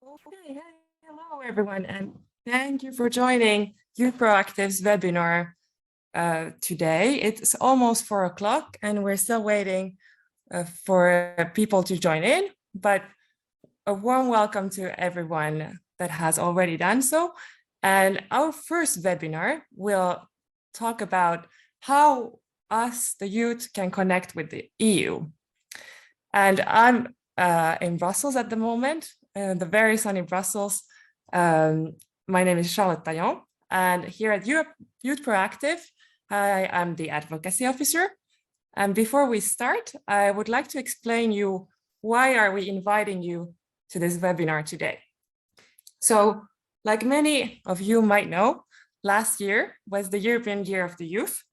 Okay, hey, hello everyone, and thank you for joining Youth Proactive's webinar today. It's almost 4 o'clock and we're still waiting for people to join in, but a warm welcome to everyone that has already done so. And our first webinar will talk about how us, the youth, can connect with the EU. And I'm in Brussels at the moment, the very sunny Brussels. My name is Charlotte Taillon, and here at Youth Proactive, I am the advocacy officer. And before we start, I would like to explain you why are we inviting you to this webinar today. So, like many of you might know, last year was the European Year of the Youth,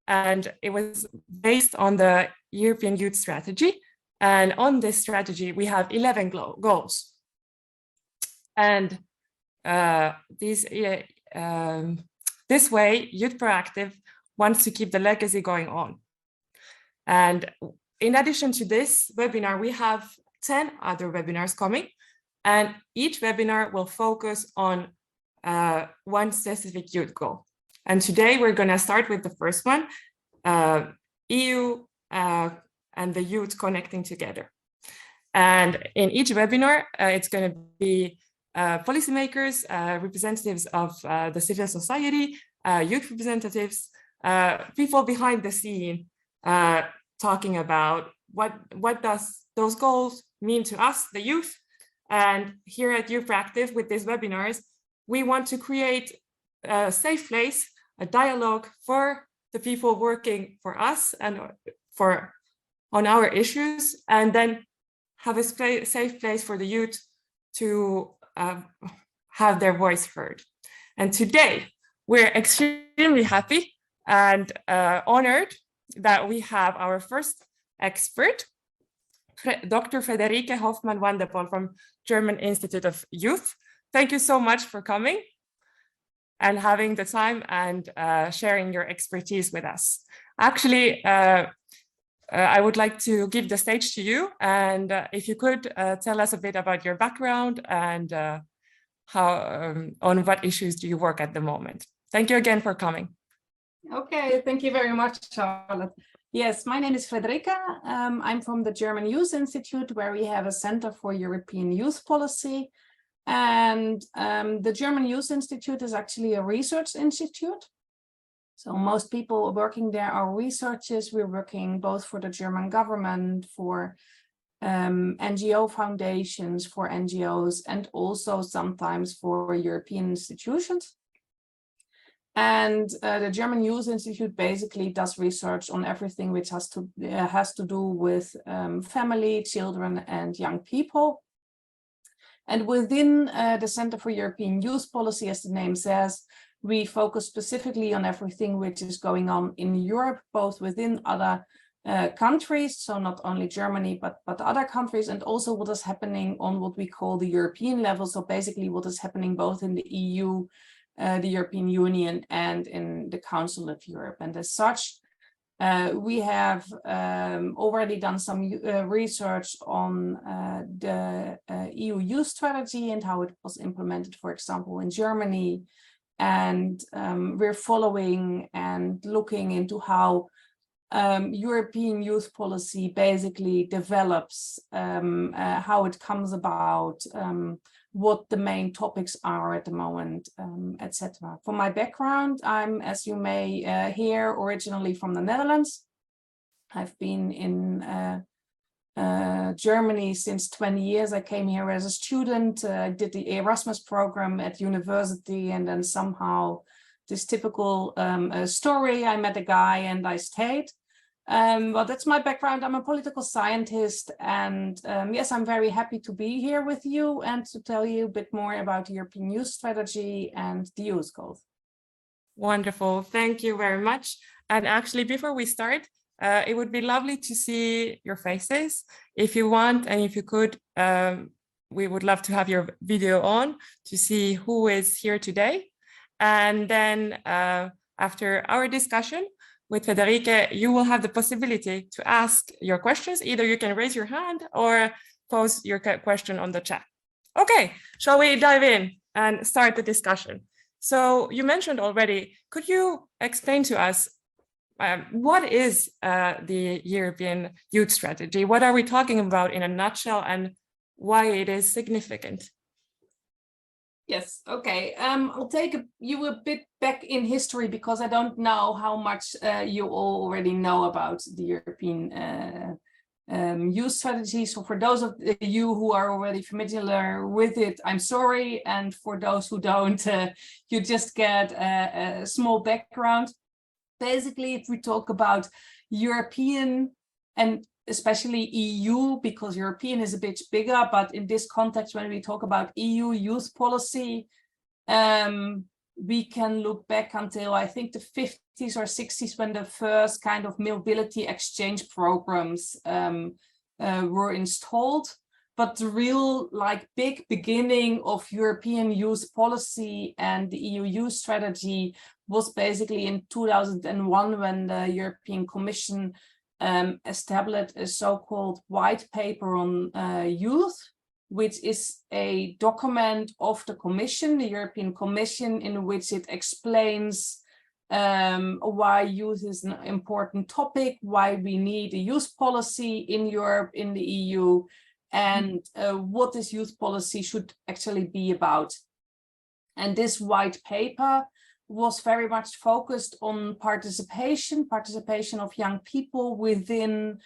and it was based on the European Youth Strategy. And on this strategy, we have 11 goals. And this way, Youth Proactive wants to keep the legacy going on. And in addition to this webinar, we have 10 other webinars coming. And each webinar will focus on one specific youth goal. And today we're going to start with the first one, EU and the youth connecting together. And in each webinar, it's going to be policymakers, representatives of the civil society, youth representatives, people behind the scene, talking about what does those goals mean to us, the youth. And here at Youth Proactive, with these webinars, we want to create a safe place, a dialogue for the people working for us and on our issues, and then have a safe place for the youth to have their voice heard. And today, we're extremely happy and honored that we have our first expert, Dr. Frederike Hofmann-van de Poll from German Institute of Youth. Thank you so much for coming and having the time and sharing your expertise with us. Actually, I would like to give the stage to you, and if you could tell us a bit about your background and how on what issues do you work at the moment. Thank you again for coming. Okay, thank you very much, Charlotte. Yes, my name is Frederica. I'm from the German Youth Institute, where we have a Center for European Youth Policy. And the German Youth Institute is actually a research institute. So most people working there are researchers. We're working both for the German government, for NGO foundations, for NGOs, and also sometimes for European institutions. And the German Youth Institute basically does research on everything which has to do with family, children, and young people. And within the Center for European Youth Policy, as the name says, we focus specifically on everything which is going on in Europe, both within other countries, so not only Germany, but other countries, and also what is happening on what we call the European level. So basically what is happening both in the EU, the European Union, and in the Council of Europe. And as such, we have already done some research on the EU youth strategy and how it was implemented, for example, in Germany. And we're following and looking into how European youth policy basically develops, how it comes about, what the main topics are at the moment, etc. For my background, I'm, as you may hear, originally from the Netherlands. I've been in Germany since 20 years. I came here as a student, I did the Erasmus program at university, and then somehow this typical story, I met a guy and I stayed. Well, that's my background. I'm a political scientist, and yes, I'm very happy to be here with you and to tell you a bit more about the European Youth Strategy and the youth goals. Wonderful, thank you very much. And actually, before we start, it would be lovely to see your faces if you want, and if you could, we would love to have your video on to see who is here today. And then after our discussion with Frederike, you will have the possibility to ask your questions. Either you can raise your hand or pose your question on the chat. Okay, shall we dive in and start the discussion? So you mentioned already, could you explain to us what is the European Youth Strategy? What are we talking about in a nutshell and why it is significant? Yes, okay. I'll take you a bit back in history because I don't know how much you already know about the European youth strategy. So for those of you who are already familiar with it, I'm sorry. And for those who don't, you just get a small background. Basically, if we talk about European and especially EU, because European is a bit bigger, but in this context, when we talk about EU youth policy, we can look back until I think the 50s or 60s when the first kind of mobility exchange programs were installed. But the real big beginning of European youth policy and the EU youth strategy was basically in 2001 when the European Commission established a so-called white paper on youth, which is a document of the Commission, the European Commission, in which it explains why youth is an important topic, why we need a youth policy in Europe, in the EU, and what this youth policy should actually be about. And this white paper was very much focused on participation of young people within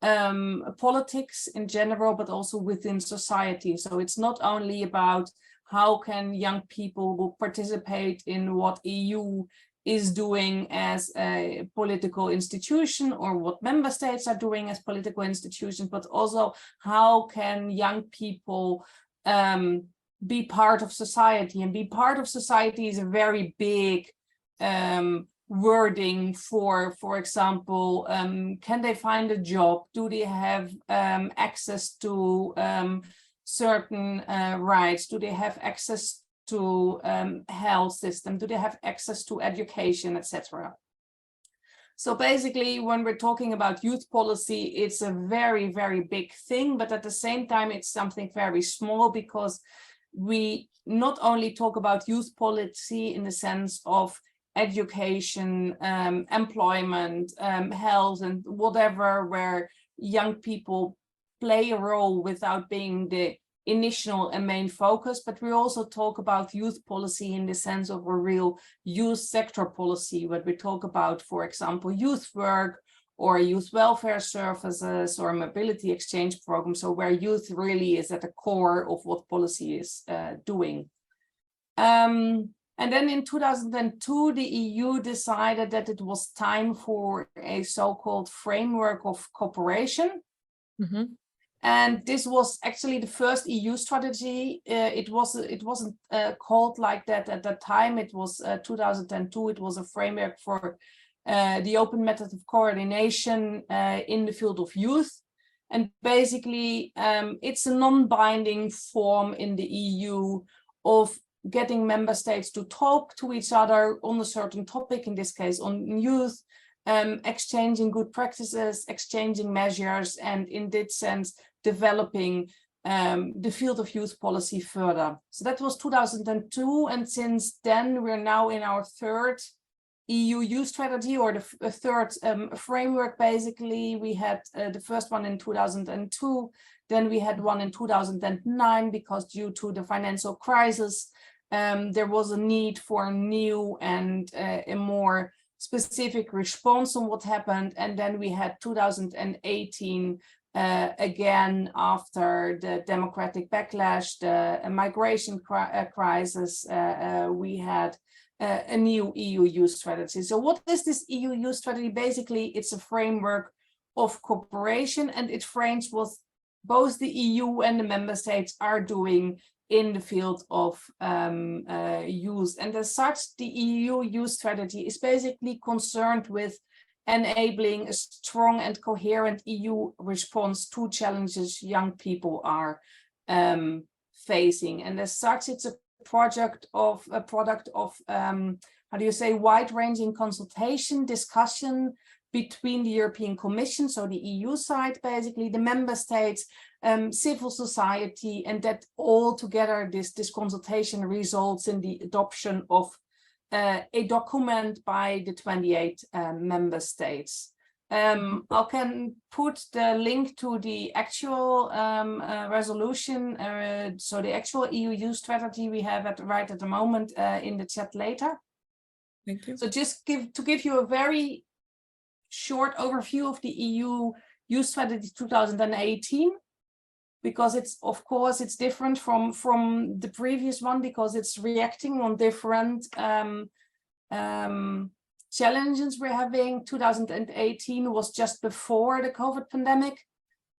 politics in general, but also within society. So it's not only about how can young people participate in what EU is doing as a political institution or what member states are doing as political institutions, but also how can young people be part of society. And be part of society is a very big wording for example, can they find a job? Do they have access to certain rights? Do they have access to health system? Do they have access to education, etc.? So basically, when we're talking about youth policy, it's a very, very big thing, but at the same time, it's something very small because we not only talk about youth policy in the sense of education, employment, health, and whatever, where young people play a role without being the initial and main focus, but we also talk about youth policy in the sense of a real youth sector policy, where we talk about, for example, youth work or youth welfare services or mobility exchange programs, so where youth really is at the core of what policy is doing. And then in 2002, the EU decided that it was time for a so-called framework of cooperation. Mm-hmm. And this was actually the first EU strategy. It wasn't called like that at that time. It was 2002. It was a framework for the open method of coordination in the field of youth. And basically, it's a non-binding form in the EU of getting member states to talk to each other on a certain topic, in this case on youth, exchanging good practices, exchanging measures, and in that sense, developing the field of youth policy further. So that was 2002, and since then we're now in our third EU youth strategy, or the third framework. Basically, we had the first one in 2002, then we had one in 2009, because due to the financial crisis, there was a need for a new and a more specific response on what happened. And then we had 2018, again, after the democratic backlash, the migration crisis, we had a new EU youth strategy. So what is this EU youth strategy? Basically, it's a framework of cooperation, and it frames what both the EU and the member states are doing in the field of youth. And as such, the EU youth strategy is basically concerned with enabling a strong and coherent EU response to challenges young people are facing. And as such, it's a product of wide-ranging consultation, discussion, between the European Commission, so the EU side, basically the member states, civil society, and that all together this consultation results in the adoption of a document by the 28 member states. I can put the link to the actual resolution, so the actual EU youth strategy we have right at the moment in the chat later. Thank you. So just to give you a very short overview of the EU youth strategy 2018, because of course it's different from the previous one, because it's reacting on different challenges we're having. 2018 was just before the COVID pandemic,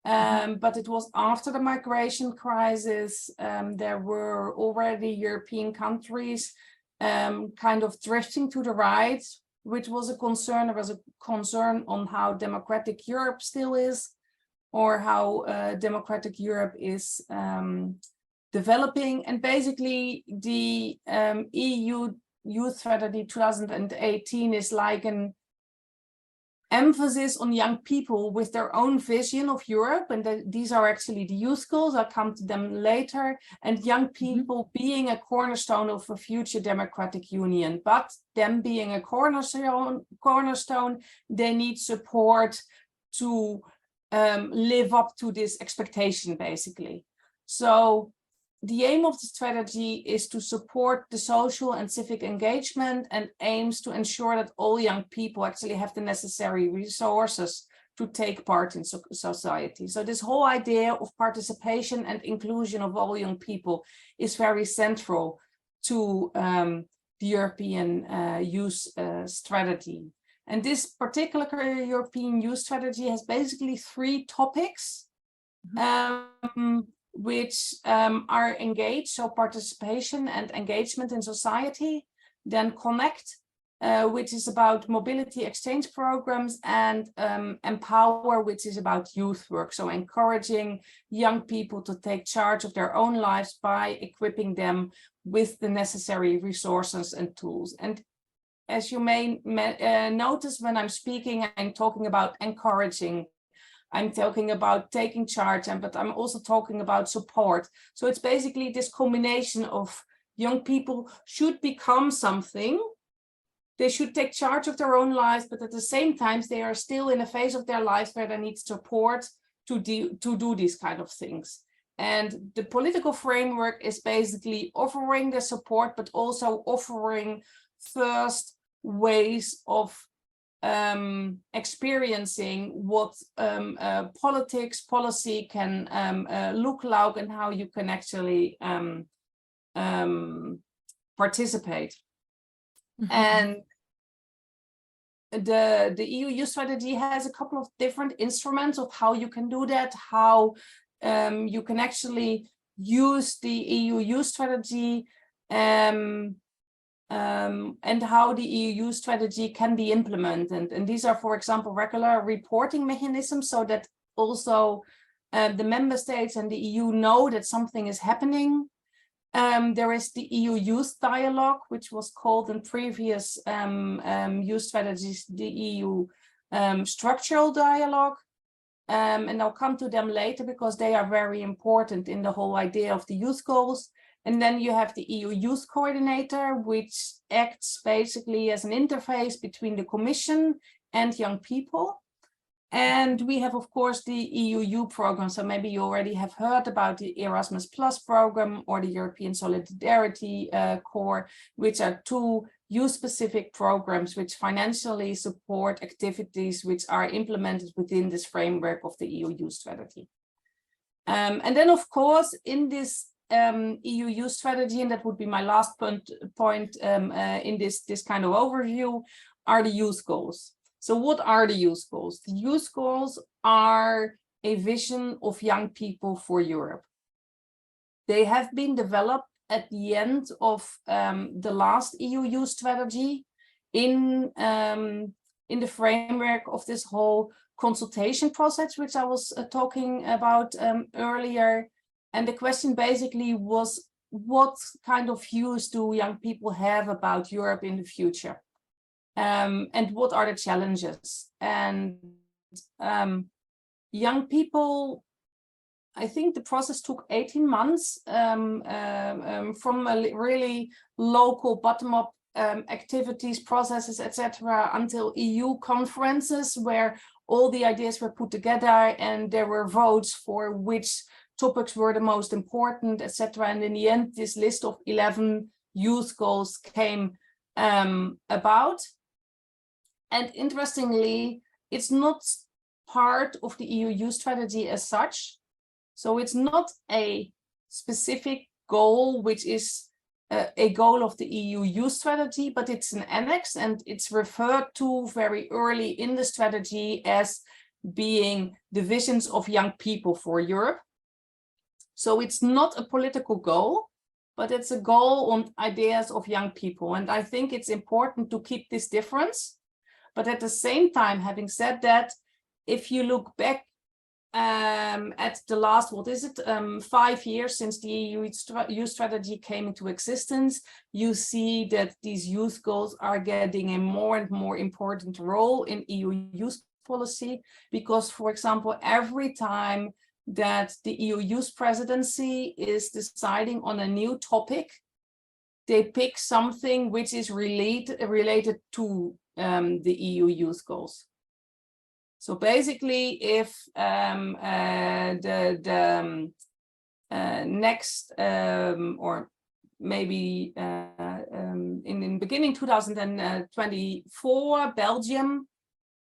but it was after the migration crisis. There were already European countries kind of drifting to the right, which was a concern. There was a concern on how democratic Europe still is, or how democratic Europe is developing. And basically the EU Youth Strategy 2018 is like an emphasis on young people with their own vision of Europe, and these are actually the youth goals. I'll come to them later, and young people being a cornerstone of a future democratic union. But them being a cornerstone, they need support to live up to this expectation, basically. So the aim of the strategy is to support the social and civic engagement, and aims to ensure that all young people actually have the necessary resources to take part in society. So this whole idea of participation and inclusion of all young people is very central to the European youth strategy. And this particular European youth strategy has basically 3 topics. Which are engaged, so participation and engagement in society, then connect, which is about mobility exchange programs, and empower, which is about youth work, so encouraging young people to take charge of their own lives by equipping them with the necessary resources and tools. And as you may notice, when I'm speaking, I'm talking about encouraging, I'm talking about taking charge, but I'm also talking about support. So it's basically this combination of young people should become something. They should take charge of their own lives, but at the same time, they are still in a phase of their lives where they need support to do these kind of things. And the political framework is basically offering the support, but also offering first ways of experiencing what policy can look like, and how you can actually participate. And the EU youth strategy has a couple of different instruments of how you can do that, how you can actually use the EU youth strategy, and how the EU strategy can be implemented. And these are, for example, regular reporting mechanisms, so that also the member states and the EU know that something is happening. There is the EU Youth Dialogue, which was called in previous youth strategies the EU Structural Dialogue. And I'll come to them later, because they are very important in the whole idea of the youth goals. And then you have the EU Youth Coordinator, which acts basically as an interface between the Commission and young people. And we have, of course, the EU Youth program. So maybe you already have heard about the Erasmus Plus program or the European Solidarity Corps, which are 2 youth-specific programs which financially support activities which are implemented within this framework of the EU Youth Strategy. And then, of course, in this EU youth strategy, and that would be my last point in this kind of overview, are the youth goals. So what are the youth goals? The youth goals are a vision of young people for Europe. They have been developed at the end of the last EU youth strategy in the framework of this whole consultation process, which I was talking about earlier. And the question basically was, what kind of views do young people have about Europe in the future? and what are the challenges. And young people, I think the process took 18 months from a really local bottom-up activities, processes, etc., until EU conferences where all the ideas were put together and there were votes for which topics were the most important, etc. And in the end, this list of 11 youth goals came about. And interestingly, it's not part of the EU youth strategy as such. So it's not a specific goal, which is a goal of the EU youth strategy, but it's an annex, and it's referred to very early in the strategy as being the visions of young people for Europe. So it's not a political goal, but it's a goal on ideas of young people. And I think it's important to keep this difference. But at the same time, having said that, if you look back at the last, 5 years since the EU youth strategy came into existence, you see that these youth goals are getting a more and more important role in EU youth policy, because, for example, every time that the EU youth presidency is deciding on a new topic, they pick something which is related to the EU youth goals. So basically, if next or maybe in beginning 2024, Belgium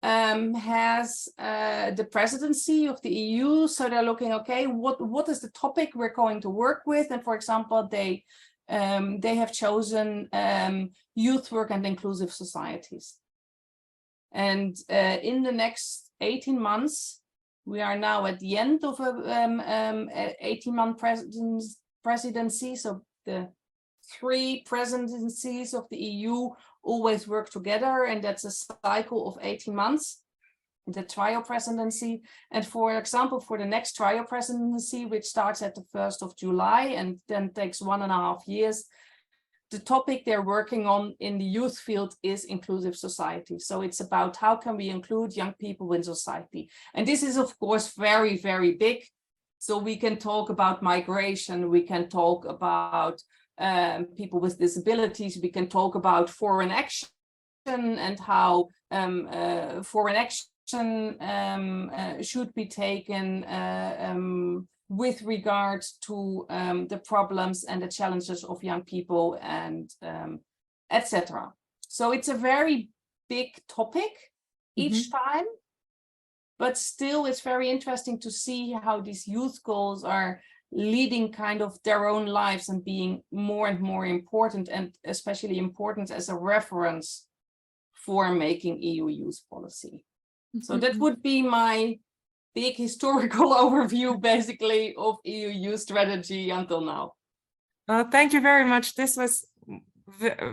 has the presidency of the EU, so they're looking, okay, what is the topic we're going to work with? And for example, they have chosen youth work and inclusive societies. And in the next 18 months, we are now at the end of a 18-month presidency. So the 3 presidencies of the EU always work together, and that's a cycle of 18 months, the trial presidency. And for example, for the next trial presidency, which starts at the 1st of July and then takes 1.5 years, the topic they're working on in the youth field is inclusive society. So it's about how can we include young people in society. And this is, of course, very, very big. So we can talk about migration, we can talk about people with disabilities, we can talk about foreign action and how foreign action should be taken with regards to the problems and the challenges of young people and etc. So it's a very big topic each time, but still it's very interesting to see how these youth goals are leading kind of their own lives and being more and more important, and especially important as a reference for making EU youth policy. So that would be my big historical overview, basically, of EU youth strategy until now. Thank you very much. This was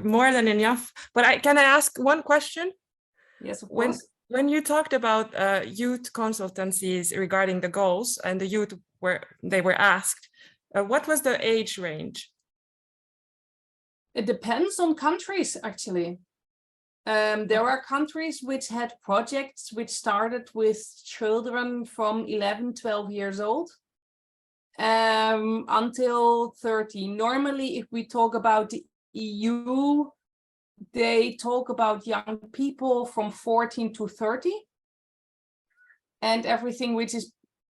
more than enough. But can I ask one question? Yes, of course. When you talked about youth consultancies regarding the goals and the youth they were asked, what was the age range? It depends on countries, actually. There are countries which had projects which started with children from 11, 12 years old until 30. Normally, if we talk about the EU, they talk about young people from 14 to 30. And everything which is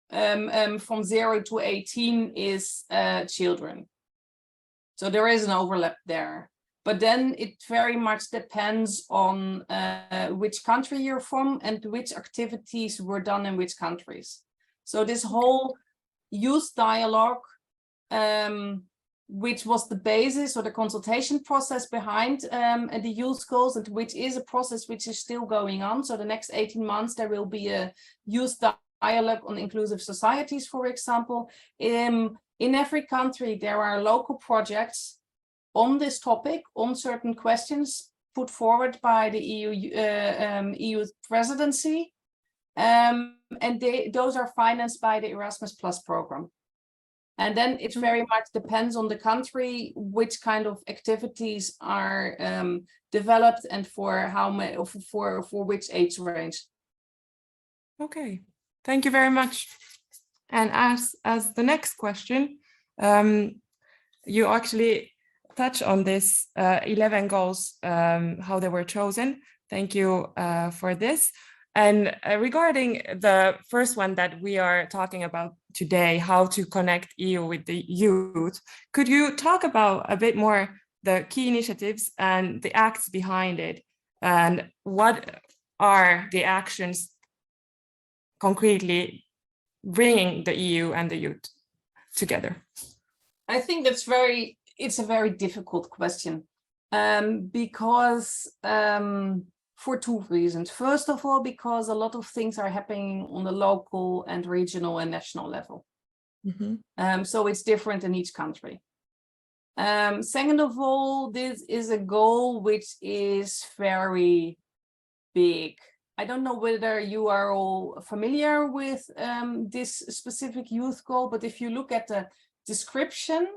from 0 to 18 is children. So there is an overlap there. But then it very much depends on which country you're from and which activities were done in which countries. So this whole youth dialogue, which was the basis or the consultation process behind the youth goals, and which is a process which is still going on. So the next 18 months, there will be a youth dialogue on inclusive societies, for example. In every country, there are local projects on this topic, on certain questions put forward by the EU presidency. And those are financed by the Erasmus Plus program. And then it very much depends on the country which kind of activities are developed and for how many, for which age range. Okay, thank you very much. And as the next question, you actually touch on this 11 goals, how they were chosen. Thank you for this. And regarding the first one that we are talking about today, how to connect EU with the youth, could you talk about a bit more the key initiatives and the acts behind it, and what are the actions concretely bringing the EU and the youth together? I think it's a very difficult question because for two reasons. First of all, because a lot of things are happening on the local and regional and national level. Mm-hmm. So it's different in each country. Second of all, this is a goal which is very big. I don't know whether you are all familiar with this specific youth goal, but if you look at the description,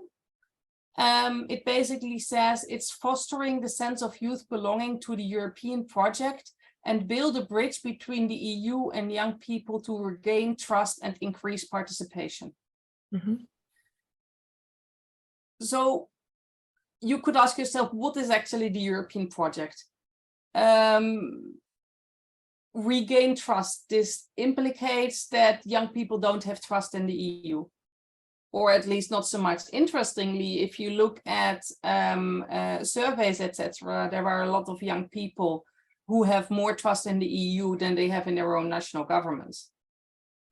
it basically says it's fostering the sense of youth belonging to the European project and build a bridge between the EU and young people to regain trust and increase participation. Mm-hmm. So you could ask yourself, what is actually the European project? Regain trust. This implicates that young people don't have trust in the EU. Or at least not so much. Interestingly, if you look at surveys, etc., there are a lot of young people who have more trust in the EU than they have in their own national governments.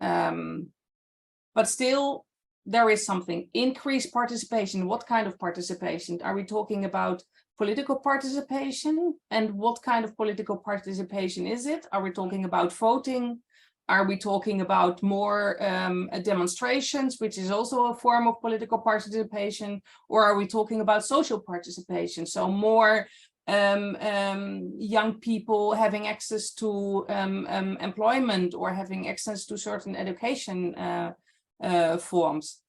But still, there is something. Increased participation. What kind of participation? Are we talking about political participation? And what kind of political participation is it? Are we talking about voting? Are we talking about more demonstrations, which is also a form of political participation? Or are we talking about social participation? So more young people having access to employment or having access to certain education forms.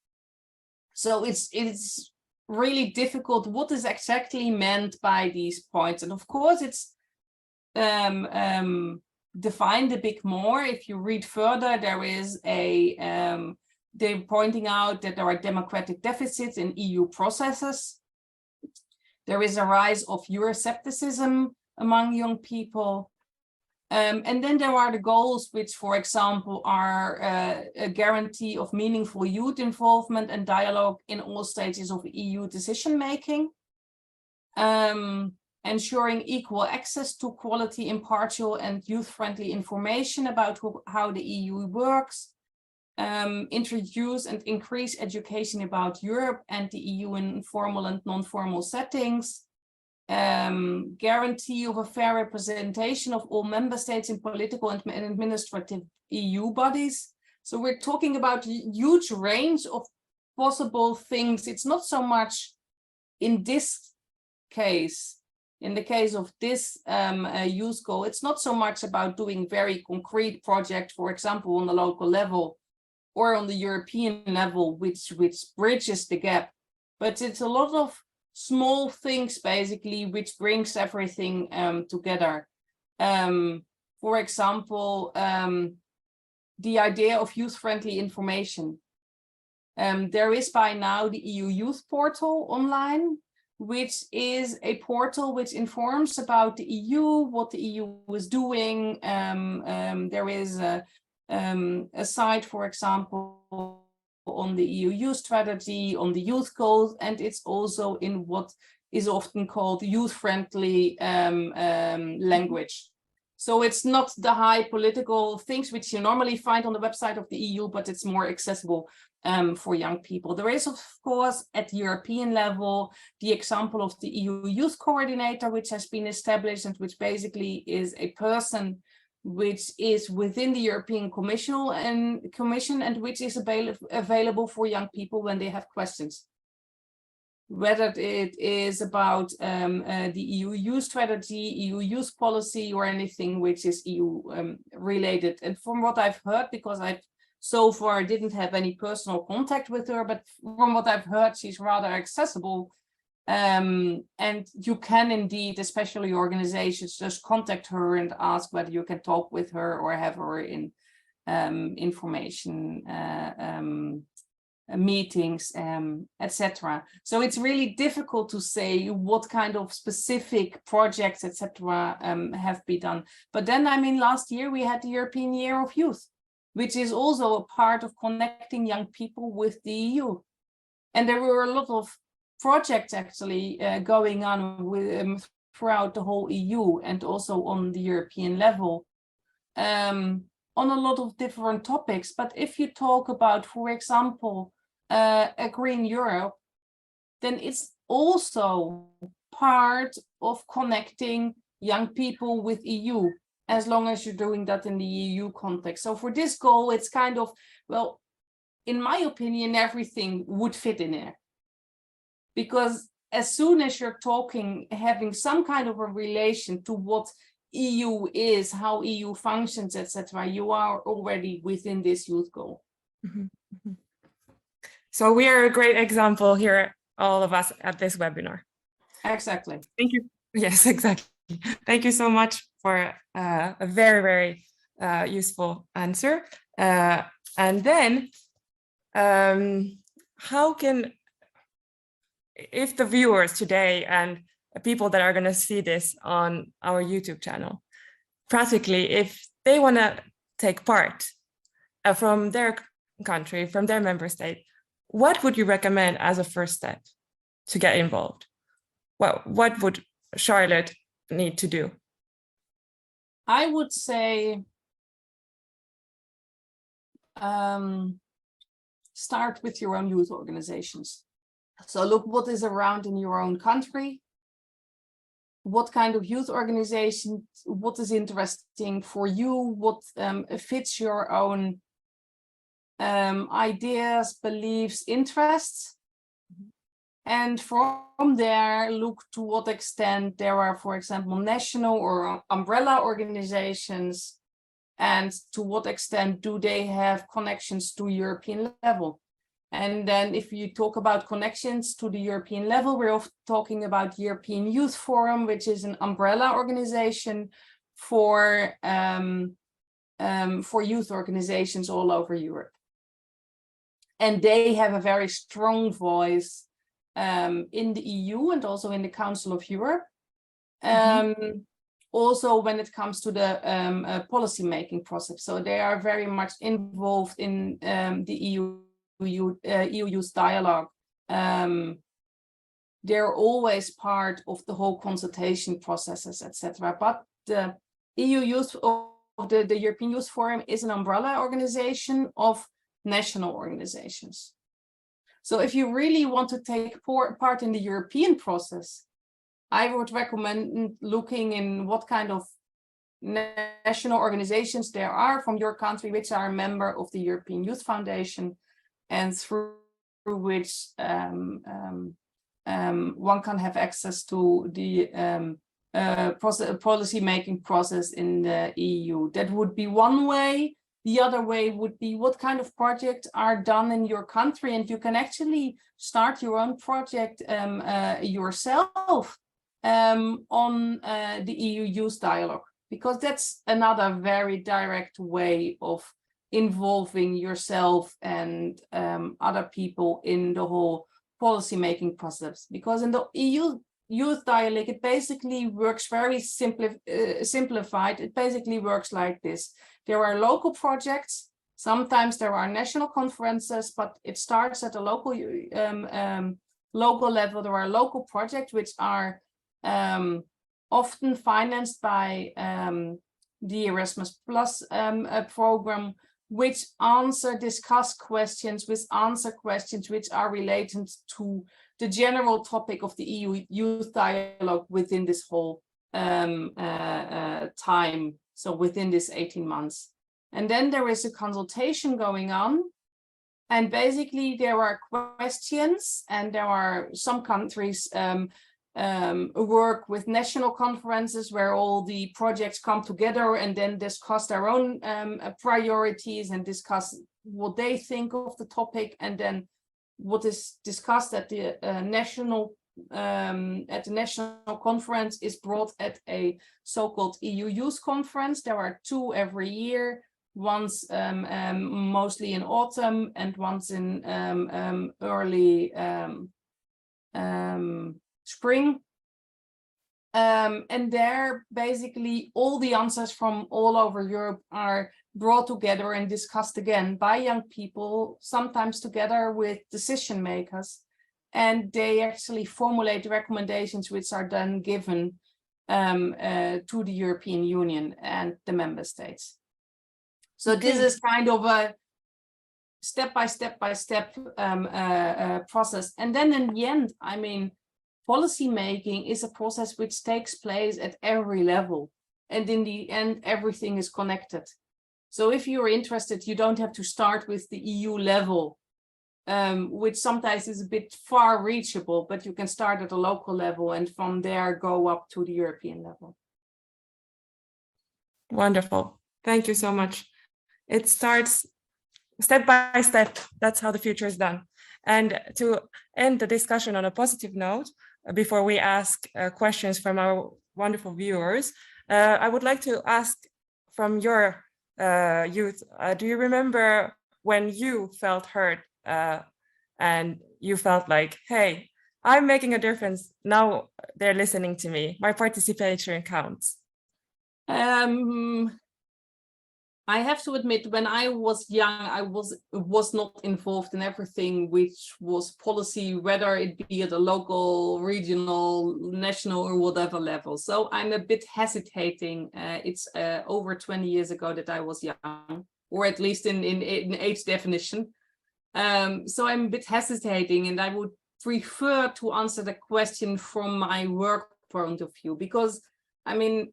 So it's really difficult. What is exactly meant by these points? And of course, it's defined a bit more. If you read further, there is they're pointing out that there are democratic deficits in EU processes. There is a rise of Euroscepticism among young people. And then there are the goals, which, for example, are a guarantee of meaningful youth involvement and dialogue in all stages of EU decision-making. Ensuring equal access to quality, impartial and youth-friendly information about how the EU works, introduce and increase education about Europe and the EU in formal and non-formal settings, guarantee of a fair representation of all member states in political and administrative EU bodies. So we're talking about a huge range of possible things. It's not so much in this case. In the case of this youth goal, it's not so much about doing very concrete projects, for example, on the local level or on the European level, which bridges the gap, but it's a lot of small things, basically, which brings everything together. For example, the idea of youth-friendly information. There is by now the EU Youth Portal online, which is a portal which informs about the EU, what the EU is doing. There is a site, for example, on the EU youth strategy, on the youth goals, and it's also in what is often called youth-friendly language. So it's not the high political things which you normally find on the website of the EU, but it's more accessible for young people. There is, of course, at the European level, the example of the EU Youth Coordinator, which has been established and which basically is a person which is within the European Commission and which is available for young people when they have questions. Whether it is about the EU youth strategy, EU youth policy, or anything which is EU related. And from what I've heard, because I've so far didn't have any personal contact with her, but from what I've heard, she's rather accessible. And you can indeed, especially organizations, just contact her and ask whether you can talk with her or have her in information meetings, etc. So it's really difficult to say what kind of specific projects, etc., have been done. But then, I mean, last year we had the European Year of Youth, which is also a part of connecting young people with the EU. And there were a lot of projects actually going on with, throughout the whole EU and also on the European level. On a lot of different topics. But if you talk about, for example, a Green Europe, then it's also part of connecting young people with EU, as long as you're doing that in the EU context. So for this goal, it's kind of, well, in my opinion, everything would fit in there. Because as soon as you're talking, having some kind of a relation to what EU is, how EU functions, etc., you are already within this youth goal. Mm-hmm. Mm-hmm. So we are a great example here, all of us at this webinar. Exactly. Thank you. Yes, exactly. Thank you so much for a very, very useful answer. And then, how can, if the viewers today and people that are going to see this on our YouTube channel, practically, if they want to take part from their country, from their member state, what would you recommend as a first step to get involved? What would Charlotte need to do? I would say start with your own youth organizations. So look what is around in your own country. What kind of youth organization, what is interesting for you, what fits your own ideas, beliefs, interests. And from there, look to what extent there are, for example, national or umbrella organizations, and to what extent do they have connections to European level. And then if you talk about connections to the European level, we're often talking about European Youth Forum, which is an umbrella organization for youth organizations all over Europe. And they have a very strong voice in the EU and also in the Council of Europe. Also when it comes to the policy making process. So they are very much involved in the EU youth dialogue. They're always part of the whole consultation processes, etc. But the EU Youth of the European Youth Forum is an umbrella organization of national organizations. So if you really want to take part in the European process, I would recommend looking in what kind of national organizations there are from your country, which are a member of the European Youth Foundation, and through which one can have access to the policy-making process in the EU. That would be one way. The other way would be what kind of projects are done in your country, and you can actually start your own project yourself on the EU Youth Dialogue, because that's another very direct way of involving yourself and other people in the whole policy-making process. Because in the EU Youth Dialogue, it basically works very simplified. It basically works like this. There are local projects. Sometimes there are national conferences, but it starts at a local level. There are local projects which are often financed by the Erasmus Plus program, which discuss questions, which are related to the general topic of the EU Youth Dialogue within this whole time, so within this 18 months. And then there is a consultation going on, and basically there are questions, and there are some countries work with national conferences where all the projects come together and then discuss their own priorities and discuss what they think of the topic, and then what is discussed at the national conference is brought at a so-called EU Youth Conference. There are 2 every year, once mostly in autumn and once in early spring. And there basically all the answers from all over Europe are brought together and discussed again by young people, sometimes together with decision makers. And they actually formulate recommendations which are then given to the European Union and the member states. So this is kind of a step by step process. And then in the end, I mean, policy making is a process which takes place at every level. And in the end, everything is connected. So if you're interested, you don't have to start with the EU level, which sometimes is a bit far reachable, but you can start at a local level and from there go up to the European level. Wonderful. Thank you so much. It starts step by step. That's how the future is done. And to end the discussion on a positive note, before we ask questions from our wonderful viewers, I would like to ask from your youth, do you remember when you felt heard and you felt like, hey, I'm making a difference. Now they're listening to me. My participation counts. I have to admit, when I was young, I was not involved in everything which was policy, whether it be at a local, regional, national, or whatever level. So I'm a bit hesitating. It's over 20 years ago that I was young, or at least in age definition. So I'm a bit hesitating, and I would prefer to answer the question from my work point of view, because I mean,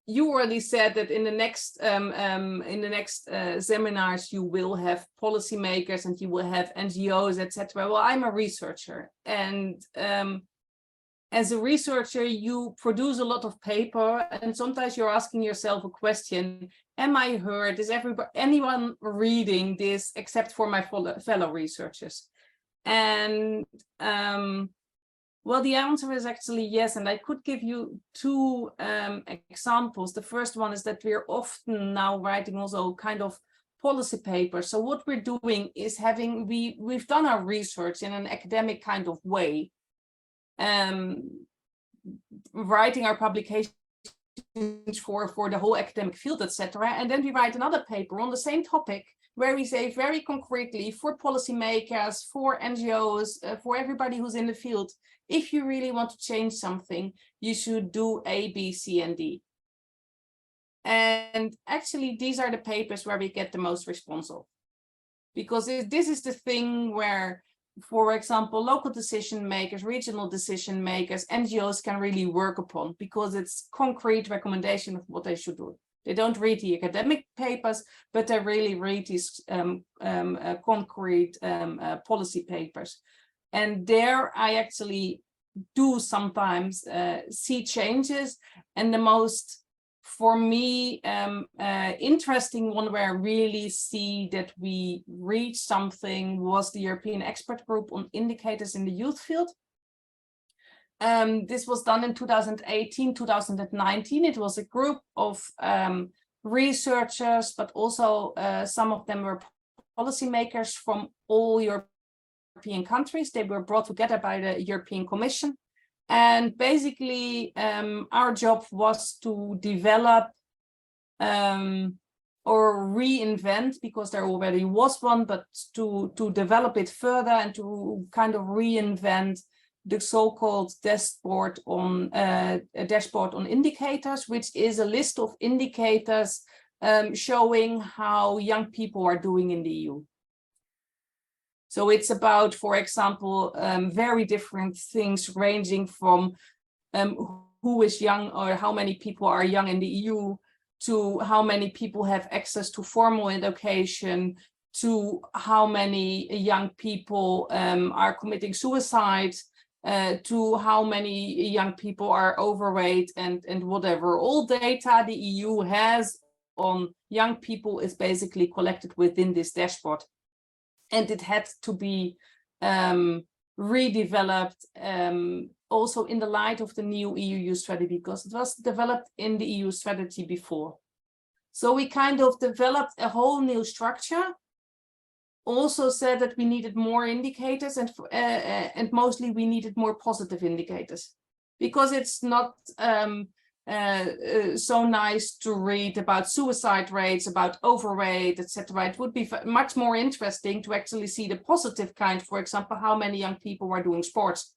you already said that in the next seminars you will have policymakers and you will have NGOs, etc. Well, I'm a researcher, and as a researcher you produce a lot of paper, and sometimes you're asking yourself a question: am I heard? Is anyone reading this except for my fellow researchers? And well, the answer is actually yes, and I could give you 2 examples. The first one is that we're often now writing also kind of policy papers. So what we're doing is we've done our research in an academic kind of way, writing our publications for the whole academic field, etc. And then we write another paper on the same topic, where we say very concretely for policymakers, for NGOs, for everybody who's in the field, if you really want to change something, you should do A, B, C, and D. And actually, these are the papers where we get the most response of. Because this is the thing where, for example, local decision makers, regional decision makers, NGOs can really work upon, because it's concrete recommendation of what they should do. They don't read the academic papers, but they really read these concrete policy papers. And there I actually do sometimes see changes. And the most, for me, interesting one where I really see that we reach something was the European Expert Group on Indicators in the Youth Field. This was done in 2018, 2019. It was a group of researchers, but also some of them were policymakers from all European countries. They were brought together by the European Commission. And basically, our job was to develop or reinvent, because there already was one, but to develop it further and to kind of reinvent the so-called dashboard on indicators, which is a list of indicators showing how young people are doing in the EU. So it's about, for example, very different things, ranging from who is young or how many people are young in the EU, to how many people have access to formal education, to how many young people are committing suicide, to how many young people are overweight, and whatever. All data the EU has on young people is basically collected within this dashboard. And it had to be redeveloped also in the light of the new EU youth strategy, because it was developed in the EU strategy before. So we kind of developed a whole new structure, also said that we needed more indicators, and mostly we needed more positive indicators, because it's not so nice to read about suicide rates, about overweight, etc. It would be much more interesting to actually see the positive kind, for example, how many young people are doing sports,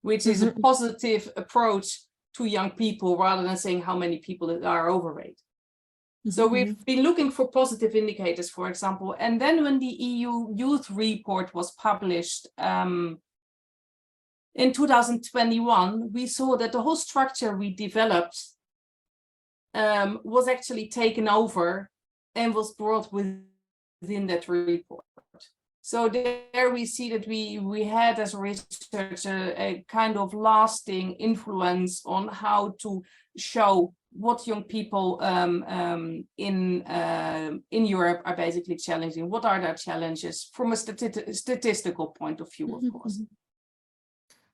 which is a positive approach to young people rather than saying how many people are overweight. So we've been looking for positive indicators, for example, and then when the EU Youth Report was published in 2021, we saw that the whole structure we developed was actually taken over and was brought within that report. So there we see that we had as a researcher a kind of lasting influence on how to show what young people in Europe are basically challenging. What are their challenges from a statistical point of view, of course.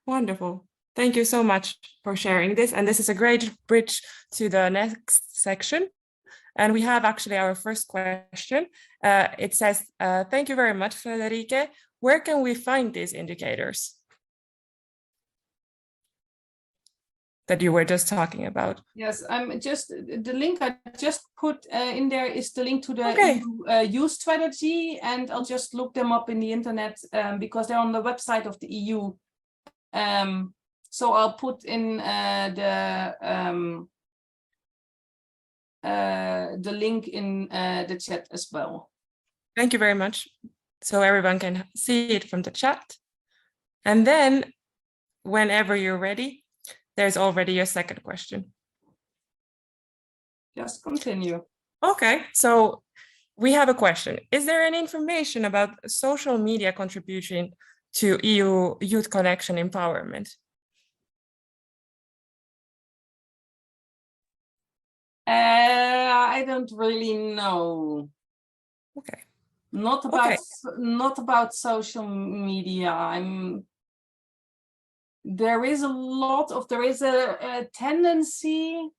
Wonderful. Thank you so much for sharing this. And this is a great bridge to the next section. And we have actually our first question. It says, thank you very much, Frederike. Where can we find these indicators that you were just talking about? Yes, I'm just, the link I just put in there is the link to the EU strategy, and I'll just look them up in the internet because they're on the website of the EU. So I'll put in the link in the chat as well. Thank you very much. So everyone can see it from the chat. And then whenever you're ready, there's already your second question. Just continue. Okay, so we have a question. Is there any information about social media contribution to EU Youth Connection empowerment? I don't really know. Okay. Not about social media. There is a tendency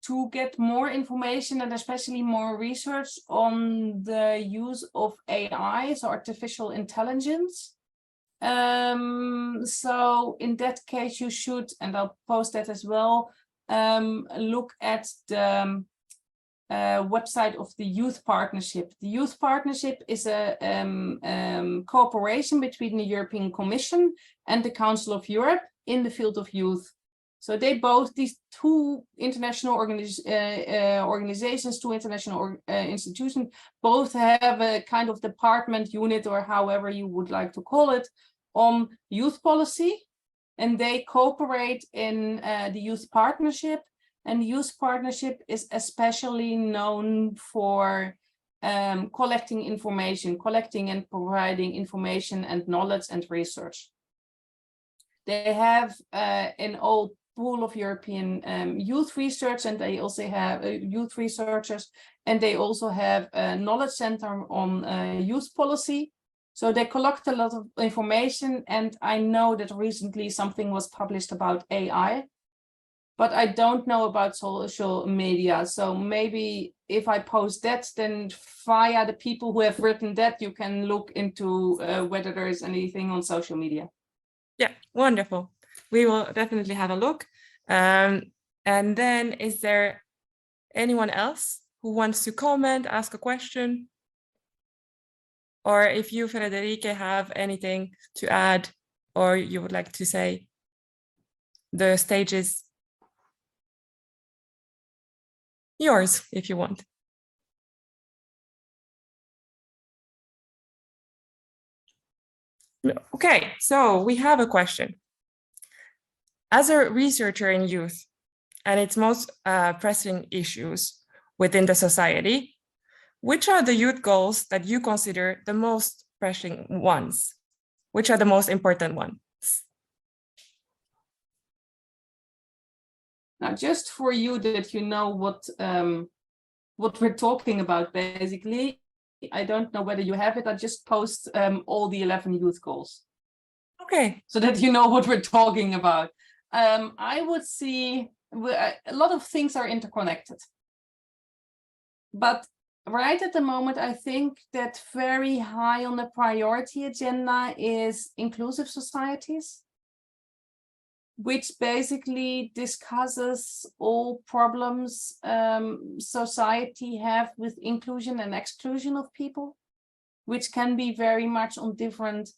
to get more information and especially more research on the use of AI, so artificial intelligence. So in that case, you should, and I'll post that as well, look at the website of the Youth Partnership. The Youth Partnership is a cooperation between the European Commission and the Council of Europe in the field of youth. So they both, these two international organizations, two international institutions, both have a kind of department, unit, or however you would like to call it, on youth policy. And they cooperate in the Youth Partnership. And the Youth Partnership is especially known for collecting information, collecting and providing information and knowledge and research. They have an old pool of European youth research, and they also have youth researchers, and they also have a knowledge center on youth policy. So they collect a lot of information, and I know that recently something was published about AI, but I don't know about social media. So maybe if I post that, then via the people who have written that, you can look into whether there is anything on social media. Yeah, wonderful. We will definitely have a look. And then is there anyone else who wants to comment, ask a question? Or if you, Frederike, have anything to add, or you would like to say, the stage is yours if you want. Okay, so we have a question. As a researcher in youth and its most pressing issues within the society, which are the youth goals that you consider the most pressing ones? Which are the most important ones? Now, just for you that you know what we're talking about, basically, I don't know whether you have it. I just post all the 11 youth goals. Okay. So that you know what we're talking about. I would see a lot of things are interconnected. But right at the moment, I think that very high on the priority agenda is inclusive societies, which basically discusses all problems society have with inclusion and exclusion of people, which can be very much on different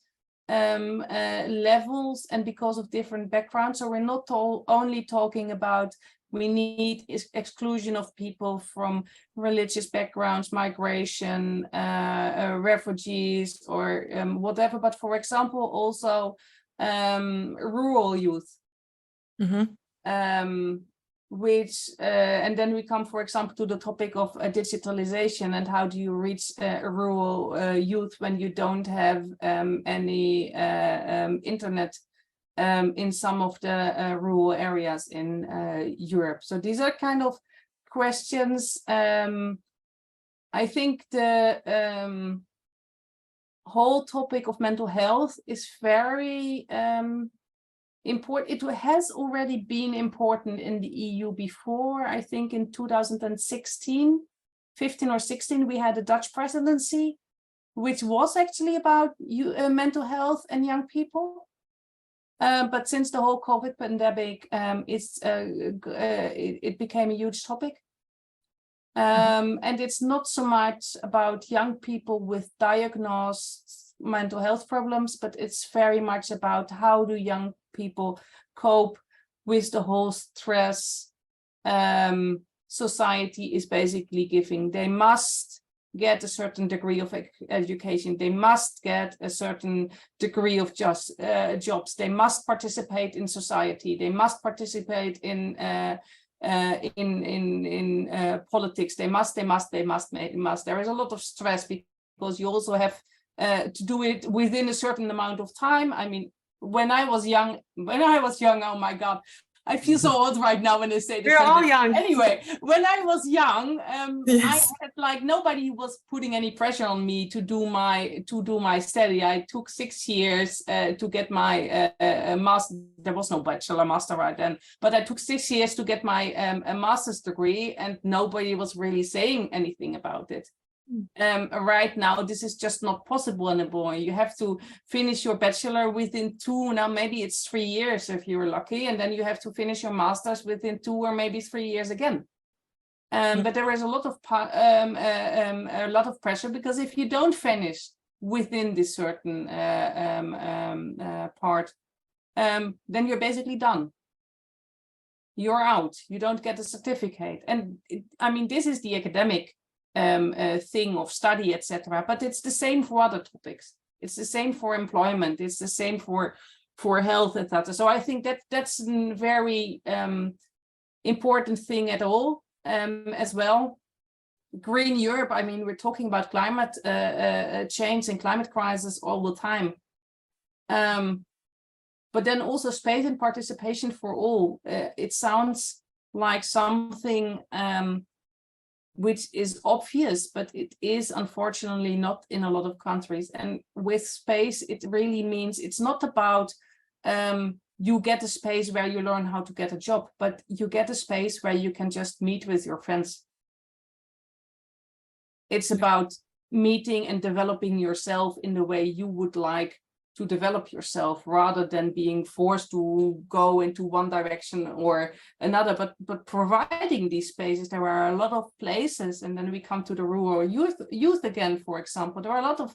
levels and because of different backgrounds. So we're not only talking about we need exclusion of people from religious backgrounds, migration, refugees, or whatever, but for example, also rural youth. Mm-hmm. Which and then we come, for example, to the topic of digitalization and how do you reach rural youth when you don't have any internet in some of the rural areas in Europe. So these are kind of questions. I think the whole topic of mental health is very important. It has already been important in the EU before. I think in 2016, 15 or 16, we had a Dutch presidency, which was actually about mental health and young people. But since the whole COVID pandemic, it became a huge topic. And it's not so much about young people with diagnosed mental health problems, but it's very much about how do young people cope with the whole stress society is basically giving. They must get a certain degree of education. They must get a certain degree of jobs. They must participate in society. They must participate in politics. They must. There is a lot of stress because you also have to do it within a certain amount of time. I mean, when I was young, oh my God, I feel so old right now when I say this. We're all young. Anyway, when I was young, Yes. I had like nobody was putting any pressure on me to do my study. I took 6 years to get my master. There was no bachelor master right then, but I took 6 years to get my a master's degree, and nobody was really saying anything about it. Right now, this is just not possible anymore. You have to finish your bachelor within 2, now maybe it's 3 years if you're lucky, and then you have to finish your master's within 2 or maybe 3 years again. But there is a lot of pressure, because if you don't finish within this certain part, then you're basically done. You're out. You don't get a certificate. And I mean, this is the academic thing of study, etc. But it's the same for other topics. It's the same for employment. It's the same for health, etc. So I think that's a very important thing at all as well. Green Europe. I mean, we're talking about climate change and climate crisis all the time. But then also space and participation for all. It sounds like something which is obvious, but it is unfortunately not in a lot of countries. And with space, it really means it's not about you get a space where you learn how to get a job, but you get a space where you can just meet with your friends. It's about meeting and developing yourself in the way you would like to develop yourself, rather than being forced to go into one direction or another, but providing these spaces. There are a lot of places, and then we come to the rural youth again, for example. There are a lot of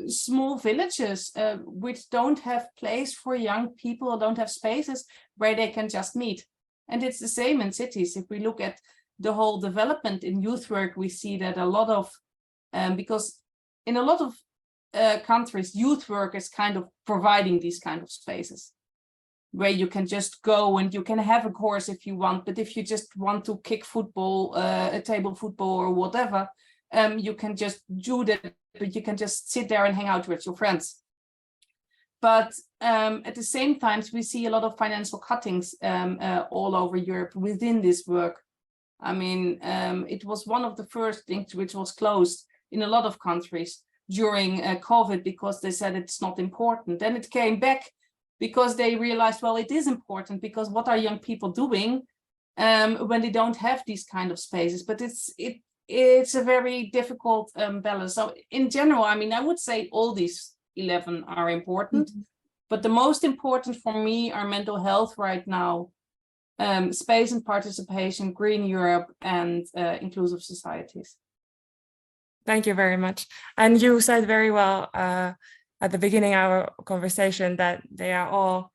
small villages which don't have place for young people, or don't have spaces where they can just meet. And it's the same in cities. If we look at the whole development in youth work, we see that a lot of, because in a lot of countries, youth work is kind of providing these kind of spaces where you can just go and you can have a course if you want, but if you just want to kick football, table football or whatever, you can just do that, but you can just sit there and hang out with your friends. But at the same time, we see a lot of financial cuttings all over Europe within this work. I mean, it was one of the first things which was closed in a lot of countries during COVID because they said it's not important. Then it came back because they realized, well, it is important, because what are young people doing when they don't have these kind of spaces? But it's a very difficult balance. So in general, I mean, I would say all these 11 are important, but the most important for me are mental health right now, space and participation, green Europe, and inclusive societies. Thank you very much. And you said very well at the beginning of our conversation that they are all,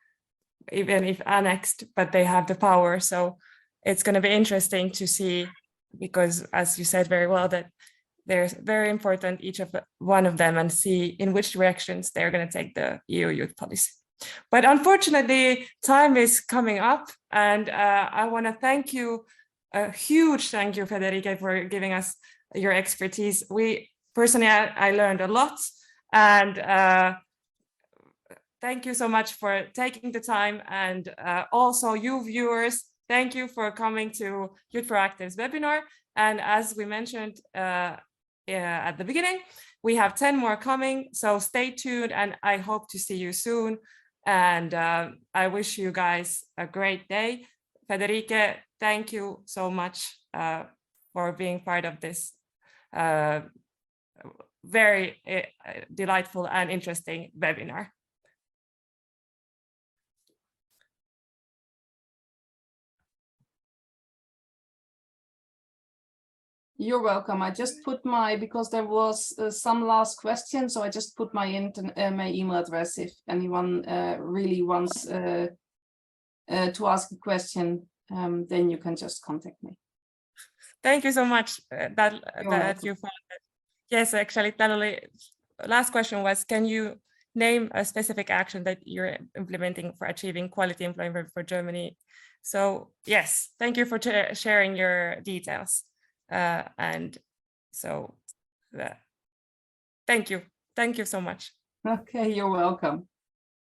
even if annexed, but they have the power. So it's going to be interesting to see, because as you said very well, that they're very important, each of one of them, and see in which directions they're going to take the EU youth policy. But unfortunately, time is coming up, and I want to thank you, a huge thank you, Frederica, for giving us your expertise. Personally, I learned a lot, and thank you so much for taking the time. And also you viewers, thank you for coming to Youth Proactive's webinar. And as we mentioned at the beginning, we have 10 more coming, so stay tuned, and I hope to see you soon. And I wish you guys a great day. Frederica, thank you so much for being part of this very delightful and interesting webinar. You're welcome. I just put because there was some last question, so I just put my email address if anyone really wants to ask a question, then you can just contact me. Thank you so much that you found it. Yes, actually, last question was, can you name a specific action that you're implementing for achieving quality employment for Germany? So yes, thank you for sharing your details. And so thank you so much. Okay, you're welcome.